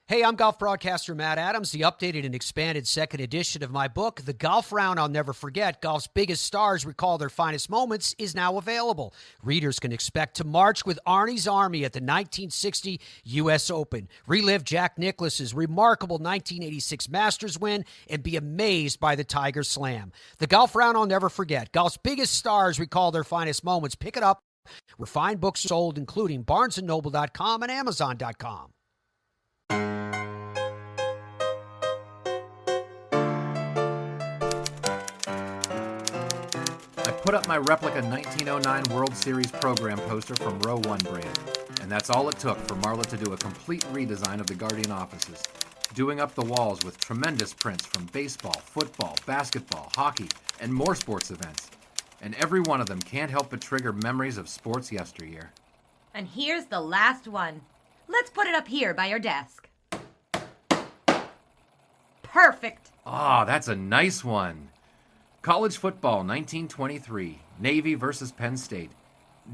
Hey, I'm golf broadcaster Matt Adams. The updated and expanded second edition of my book, The Golf Round I'll Never Forget, Golf's Biggest Stars Recall Their Finest Moments, is now available. Readers can expect to march with Arnie's Army at the 1960 U.S. Open, relive Jack Nicklaus's remarkable 1986 Masters win, and be amazed by the Tiger Slam. The Golf Round I'll Never Forget, Golf's Biggest Stars Recall Their Finest Moments. Pick it up where fine books are sold, including BarnesandNoble.com and Amazon.com. Put up my replica 1909 World Series program poster from Row 1 brand. And that's all it took for Marla to do a complete redesign of the Guardian offices, doing up the walls with tremendous prints from baseball, football, basketball, hockey, and more sports events. And every one of them can't help but trigger memories of sports yesteryear. And here's the last one. Let's put it up here by your desk. Perfect. Ah, that's a nice one. College football, 1923, Navy versus Penn State.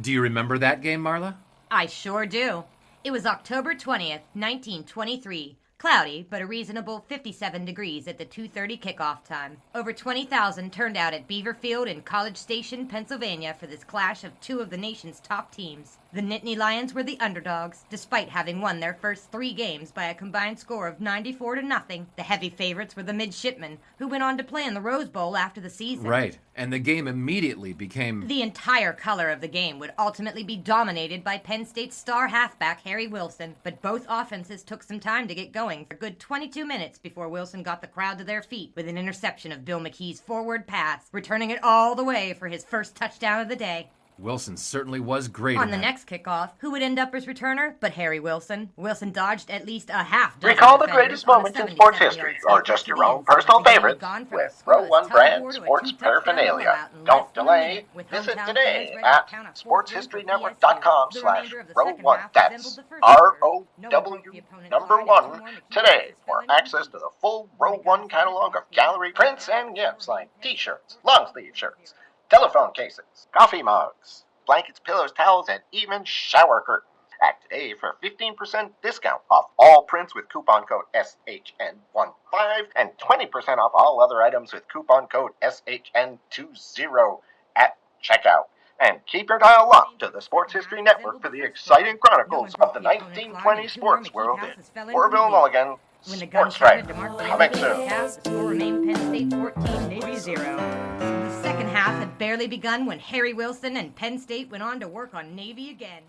Do you remember that game, Marla? I sure do. It was October 20th, 1923. Cloudy, but a reasonable 57 degrees at the 2:30 kickoff time. Over 20,000 turned out at Beaver Field in College Station, Pennsylvania for this clash of two of the nation's top teams. The Nittany Lions were the underdogs, despite having won their first 3 games by a combined score of 94-0. The heavy favorites were the Midshipmen, who went on to play in the Rose Bowl after the season. Right, and the game immediately became... The entire color of the game would ultimately be dominated by Penn State's star halfback Harry Wilson, but both offenses took some time to get going for a good 22 minutes before Wilson got the crowd to their feet with an interception of Bill McKee's forward pass, returning it all the way for his first touchdown of the day. Wilson certainly was great on the next kickoff. Who would end up as returner but Harry Wilson? Wilson dodged at least a half dozen. Recall the greatest moments in sports history, or just your own personal favorites, with Row 1 brand sports paraphernalia. Don't delay. Visit today at sportshistorynetwork.com/Row1. That's ROW1 today for access to the full Row 1 catalog of gallery prints and gifts like t-shirts, long-sleeve shirts, telephone cases, coffee mugs, blankets, pillows, towels, and even shower curtains. Act today for a 15% discount off all prints with coupon code SHN15 and 20% off all other items with coupon code SHN20 at checkout. And keep your dial locked to the Sports History Network for the exciting chronicles of the 1920 sports world in Orville Mulligan, Sports Strike. Coming soon. The score remained Penn State 14, Navy 0. The second half had barely begun when Harry Wilson and Penn State went on to work on Navy again.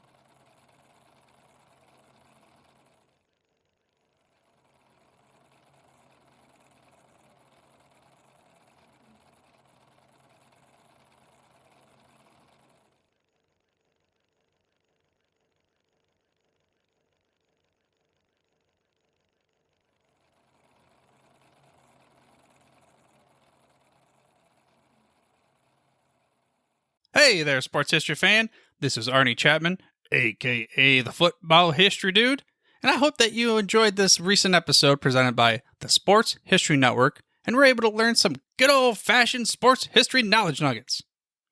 Hey there, sports history fan. This is Arnie Chapman, a.k.a. the Football History Dude, and I hope that you enjoyed this recent episode presented by the Sports History Network and were able to learn some good old-fashioned sports history knowledge nuggets.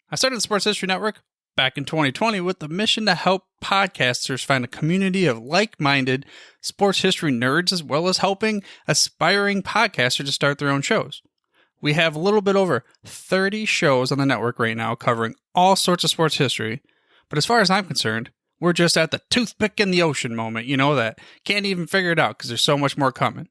I started the Sports History Network back in 2020 with the mission to help podcasters find a community of like-minded sports history nerds, as well as helping aspiring podcasters to start their own shows. We have a little bit over 30 shows on the network right now covering all sorts of sports history, but as far as I'm concerned, we're just at the toothpick in the ocean moment, that can't even figure it out because there's so much more coming.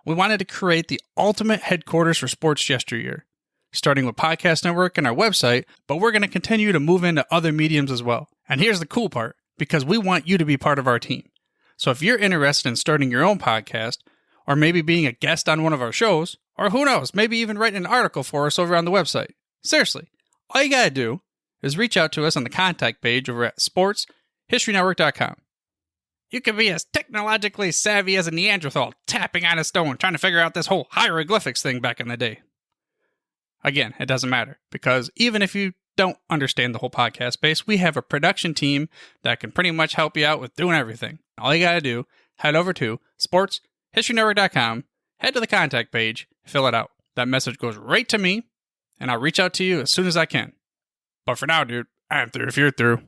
We wanted to create the ultimate headquarters for sports yesteryear, starting with Podcast Network and our website, but we're going to continue to move into other mediums as well. And here's the cool part, because we want you to be part of our team. So if you're interested in starting your own podcast, or maybe being a guest on one of our shows, or who knows, maybe even writing an article for us over on the website. Seriously, all you gotta do is reach out to us on the contact page over at sportshistorynetwork.com. You can be as technologically savvy as a Neanderthal tapping on a stone trying to figure out this whole hieroglyphics thing back in the day. Again, it doesn't matter, because even if you don't understand the whole podcast space, we have a production team that can pretty much help you out with doing everything. All you gotta do, head over to sportshistorynetwork.com, head to the contact page, fill it out. That message goes right to me, and I'll reach out to you as soon as I can. But for now, dude, I'm through if you're through.